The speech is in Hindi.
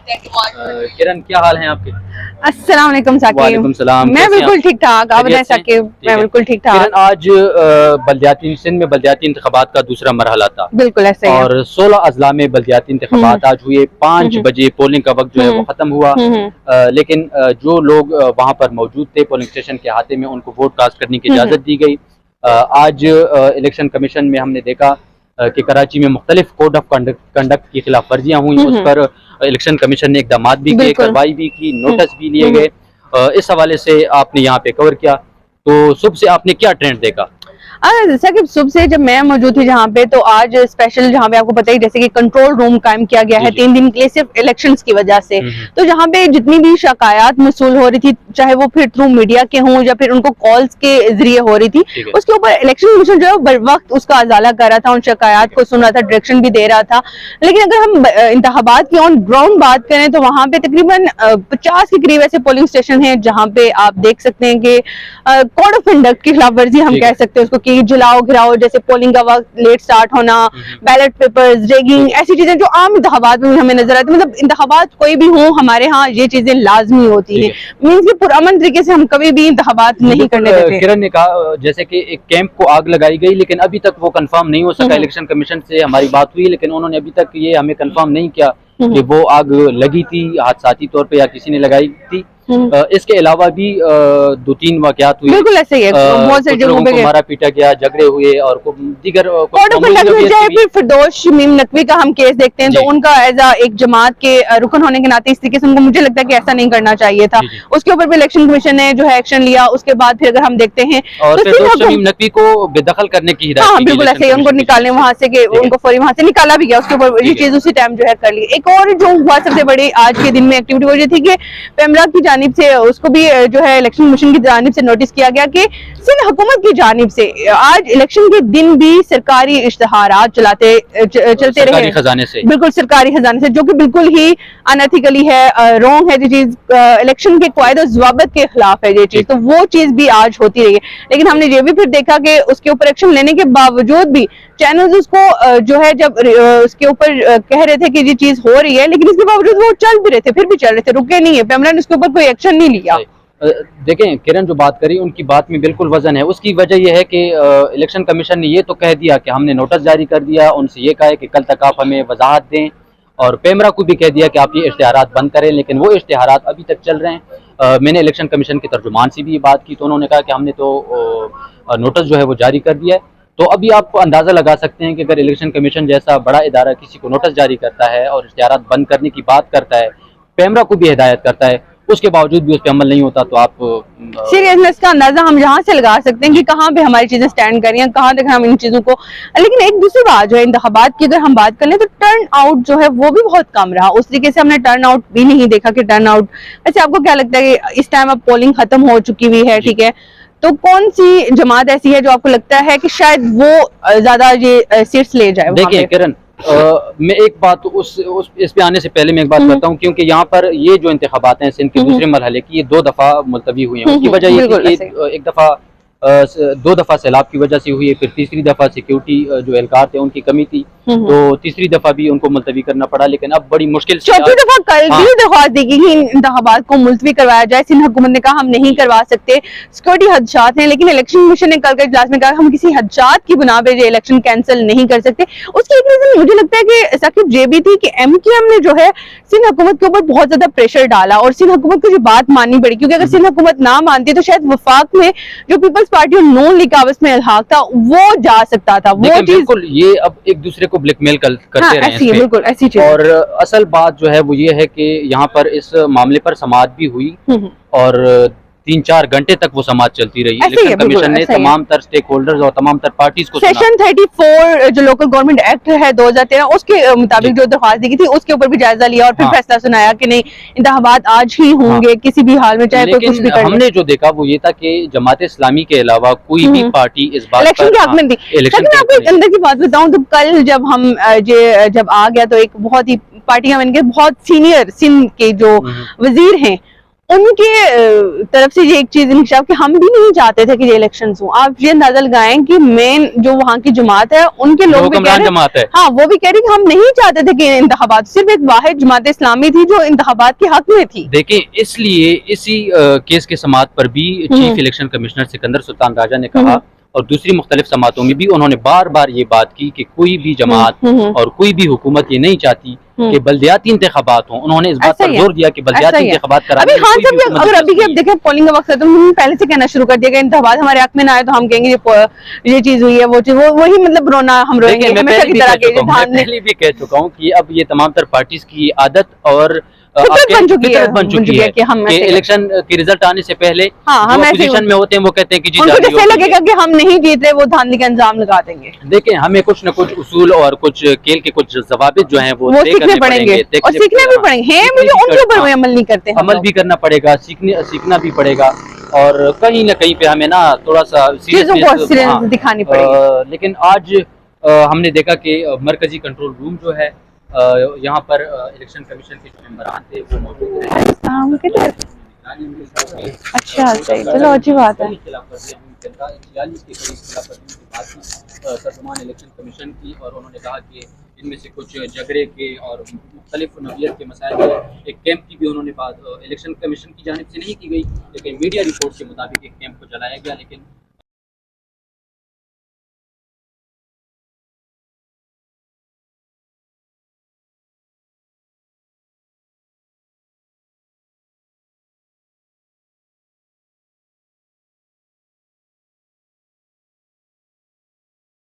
किरण, क्या हाल है आपके? अस्सलाम वालेकुम साकिब। वालेकुम सलाम। मैं बिल्कुल ठीक ठाक, आप बताएं साकिब? मैं बिल्कुल ठीक ठाक। किरण, आज बल्दियाती सिंध में बल्दियाती इंतखाबात का दूसरा मरहला था। बिल्कुल ऐसे और 16 अजला में बल्दियाती इंतखाबात आज हुए। 5 बजे पोलिंग का वक्त जो है वो खत्म हुआ। लेकिन जो लोग वहाँ पर मौजूद थे पोलिंग स्टेशन के अहाते में, उनको वोट कास्ट करने की इजाज़त दी गई। आज इलेक्शन कमीशन में हमने देखा कि कराची में मुख्तलिफ कोड ऑफ कंडक्ट की खिलाफ वर्जियाँ हुई। उस पर इलेक्शन कमीशन ने इकदाम भी किए, कार्रवाई भी की, नोटिस भी लिए गए। इस हवाले से आपने यहाँ पे कवर किया, तो सुबह से आपने क्या ट्रेंड देखा? जैसा कि सुबह से जब मैं मौजूद थी जहाँ पे, तो आज स्पेशल जहाँ पे आपको पता ही जैसे कि कंट्रोल रूम कायम किया गया है 3 दिन के लिए सिर्फ इलेक्शंस की वजह से। तो जहाँ पे जितनी भी शिकायत मसूल हो रही थी, चाहे वो फिर थ्रू मीडिया के हों या फिर उनको कॉल्स के जरिए हो रही थी, उसके ऊपर इलेक्शन कमीशन जो है बर वक्त उसका अजाला कर रहा था, उन शिकायत को सुन रहा था, डायरेक्शन भी दे रहा था। लेकिन अगर हम इंतखाबात की ऑन ग्राउंड बात करें तो वहाँ पे तकरीबन 50 के करीब ऐसे पोलिंग स्टेशन है जहाँ पे आप देख सकते हैं कि कोड ऑफ कंडक्ट की खिलाफ वर्जी हम कह सकते हैं उसको, कि जलाओ घिराओ, जैसे पोलिंग का वक्त लेट स्टार्ट होना, बैलेट पेपर्स, रेगिंग, ऐसी चीजें जो आम इंतखाबात में हमें नजर आती है। मतलब इंतखाबात कोई भी हो, हमारे यहाँ ये चीजें लाजमी होती है। मींस कि पुरअमन तरीके से हम कभी भी इंतखाबात नहीं करने देते। किरण ने कहा जैसे कि एक कैंप को आग लगाई गई, लेकिन अभी तक वो कंफर्म नहीं हो सका। इलेक्शन कमीशन से हमारी बात हुई, लेकिन उन्होंने अभी तक ये हमें कंफर्म नहीं किया कि वो आग लगी थी हादसाती तौर पे या किसी ने लगाई थी। इसके अलावा भी 2-3 वाकयात हुए। बिल्कुल ऐसे ही है, बहुत से लोगों को मारा पीटा गया, झगड़े हुए और दीगर फिरदौस शमीम नकवी का हम केस देखते हैं तो उनका एज एक जमात के रुकन होने के नाते इस तरीके से उनको, मुझे लगता है कि ऐसा नहीं करना चाहिए था। उसके ऊपर भी इलेक्शन कमीशन ने जो है एक्शन लिया। उसके बाद फिर अगर हम देखते हैं फिरदौस शमीम नकवी को बेदखल करने की हिदायत। हाँ बिल्कुल ऐसे ही, उनको निकालने वहां से, उनको फौरी वहां से निकाला भी गया। उसके ऊपर ये चीज उसी टाइम जो है कर ली। एक और जो हुआ सबसे बड़ी आज के दिन में एक्टिविटी वो ये थी कि पेमरा की जानिब से उसको भी जो है इलेक्शन कमीशन की जानिब से नोटिस किया गया कि सिंध हुकूमत की जानिब से आज इलेक्शन के दिन भी सरकारी इश्तिहारात चलते रहे खजाने से। बिल्कुल सरकारी खजाने से, जो कि बिल्कुल ही अनएथिकली है, रॉन्ग है। ये चीज इलेक्शन के कायदे और ज़वाबित के खिलाफ है ये चीज, तो वो चीज भी आज होती रही है। लेकिन हमने ये भी फिर देखा कि उसके ऊपर एक्शन लेने के बावजूद भी चैनल्स उसको जो है जब उसके ऊपर कह रहे थे कि ये चीज हो रही है, लेकिन इसके बावजूद वो चल भी रहे थे, फिर भी चल रहे थे, रुके नहीं है। पेमरा ने उसके ऊपर कोई एक्शन नहीं लिया। देखें किरण, जो बात करी उनकी बात में बिल्कुल वजन है। उसकी वजह यह है कि इलेक्शन कमीशन ने ये तो कह दिया कि हमने नोटिस जारी कर दिया, उनसे ये कहा है कि कल तक आप हमें वजाहत दें, और पेमरा को भी कह दिया कि आप ये इश्तिहारात बंद करें, लेकिन वो इश्तिहारात अभी तक चल रहे हैं। मैंने इलेक्शन कमीशन के तर्जुमान से भी ये बात की तो उन्होंने कहा कि हमने तो नोटिस जो है वो जारी कर दिया है। तो अभी आप अंदाज़ा लगा सकते हैं कि अगर इलेक्शन कमीशन जैसा बड़ा इदारा किसी को नोटिस जारी करता है और इश्तिहारात बंद करने की बात करता है, पेमरा को भी हिदायत करता है, उसके बावजूद भी उस पर अमल नहीं होता, तो आप सीरियसनेस का अंदाजा हम यहाँ से लगा सकते हैं कि कहाँ पे हमारी चीजें स्टैंड कर रही हैं, कहाँ तक हम इन चीजों को। लेकिन एक दूसरी बात जो है इंतखाबात की अगर हम बात कर लें तो टर्न आउट जो है वो भी बहुत कम रहा। उस तरीके से हमने टर्न आउट भी नहीं देखा कि टर्न आउट। वैसे आपको क्या लगता है कि इस टाइम अब पोलिंग खत्म हो चुकी हुई है, ठीक है, तो कौन सी जमात ऐसी है जो आपको लगता है कि शायद वो ज्यादा ये सीट्स ले जाए? देखिए किरण, मैं एक बात इस पे आने से पहले मैं एक बात करता हूँ, क्योंकि यहाँ पर ये जो इंतखाबात हैं सिंध के दूसरे मरहले की, ये 2 दफा मुलतवी हुई हैं। उसकी वजह ये थी कि एक दफा 2 दफा सैलाब की वजह से हुई है, फिर तीसरी दफा सिक्योरिटी जो एहलकार थे उनकी कमी थी, तो तीसरी दफा भी उनको मुलतवी करना पड़ा। लेकिन अब बड़ी मुश्किल से चौथी दफा कल भी दरख्वास्त दी गई इंतखाबात को मुलतवी करवाया जाए। सिंध हुकूमत ने कहा हम नहीं करवा सकते, सिक्योरिटी हदशात हैं, लेकिन इलेक्शन कमीशन ने कल के इजलास में कहा हम किसी हदशात की बुना पे इलेक्शन कैंसिल नहीं कर सकते। उसकी एक रीजन मुझे लगता है कि साकिब ये भी थी कि MQM ने जो है सिंध हुकूमत के ऊपर बहुत ज्यादा प्रेशर डाला और सिंध हुकूमत को जो बात माननी पड़ी, क्योंकि अगर सिंध हुकूमत ना मानती तो शायद वफाक में जो पीपल्स पार्टी और नून लीग आपस में इल्हाक था वो जा सकता था। वो चीज बिल्कुल, ये अब एक दूसरे को ब्लैकमेल करते रहे हैं बिल्कुल ऐसी चीज। और असल बात जो है वो ये है कि यहाँ पर इस मामले पर समाअत भी हुई और 3-4 घंटे तक वो समाअत चलती रही। इलेक्शन कमीशन ने तमाम तर स्टेक होल्डर्स और तमाम तर पार्टीज को सेक्शन 34 जो लोकल गवर्नमेंट एक्ट है 2013 उसके मुताबिक जो दरख्वास्त दी गई थी उसके ऊपर भी जायजा लिया और फिर फैसला सुनाया कि नहीं इंतखाबात आज ही होंगे किसी भी हाल में, चाहे कोई कुछ भी करे। हमने जो देखा वो ये था कि जमात इस्लामी के अलावा कोई भी पार्टी इस बात इलेक्शन के हक में थी। लेकिन मैं आपको एक अंदर की बात बताऊं तो कल जब हम जब आ गया तो एक बहुत ही पार्टियां बन के बहुत सीनियर सिंध के जो वजीर हैं उनके तरफ से ये एक चीज इंकशाफ कि हम भी नहीं चाहते थे कि ये इलेक्शन हो। आप ये अंदाजा लगाएं कि मेन जो वहाँ की जमात है उनके लोग भी कह रहे जमात है, हाँ वो भी कह रहे कि हम नहीं चाहते थे कि इंतखाबात, सिर्फ एक वाहिद जमात इस्लामी थी जो इंतखाबात के हक में थी। देखिए इसलिए इसी केस के समात पर भी chief election commissioner Sikandar Sultan Raja ने कहा और दूसरी मुख्तलिफ समातों में भी उन्होंने बार बार ये बात की कि कोई भी जमात और कोई भी हुकूमत ये नहीं चाहती कि बल्दियाती इंतखाबात हों। उन्होंने इस बात पर जोर दिया कि बल्दियाती इंतखाबात कराने अभी हाँ जब अगर अभी अब देखें पोलिंग का वक्त है तो उन्होंने पहले से कहना शुरू कर दिया कि इंतखाबात हमारे हक में ना आए तो हम कहेंगे ये चीज हुई है वो चीज, वही मतलब रोना हम रोएंगे हमेशा की तरह के। पहले भी कह चुका हूँ कि अब ये तमाम तर पार्टीज की आदत और बन चुकी है कि हम इलेक्शन के रिजल्ट आने से पहले हम पोजीशन में होते हैं वो कहते हैं कि जी उनको जैसे लगेगा कि हम नहीं जीत रहे वो धांधली का इंजाम लगा देंगे। देखिए हमें कुछ न कुछ उसूल और कुछ खेल के कुछ जवाबित जो हैं वो सीखने पड़ेंगे और सीखने भी पड़ेंगे, उनके ऊपर अमल नहीं करते, अमल भी करना पड़ेगा, सीखना भी पड़ेगा और कहीं ना कहीं पे हमें ना थोड़ा सा सीरियसनेस दिखानी पड़ेगी। लेकिन आज हमने देखा कि मरकजी कंट्रोल रूम जो है यहाँ पर इलेक्शन कमीशन के जो मेंबरान थे वो मौजूद रहे। अच्छा सही, चलो अच्छी बात है। तर्जुमान इलेक्शन कमीशन की और उन्होंने कहा कि इनमें से कुछ झगड़े के और मुख्तलिफ नौइयत के मसाइल एक कैंप की भी उन्होंने बात इलेक्शन कमीशन की जानिब से नहीं की गई, लेकिन मीडिया रिपोर्ट के मुताबिक एक कैंप को जलाया गया, लेकिन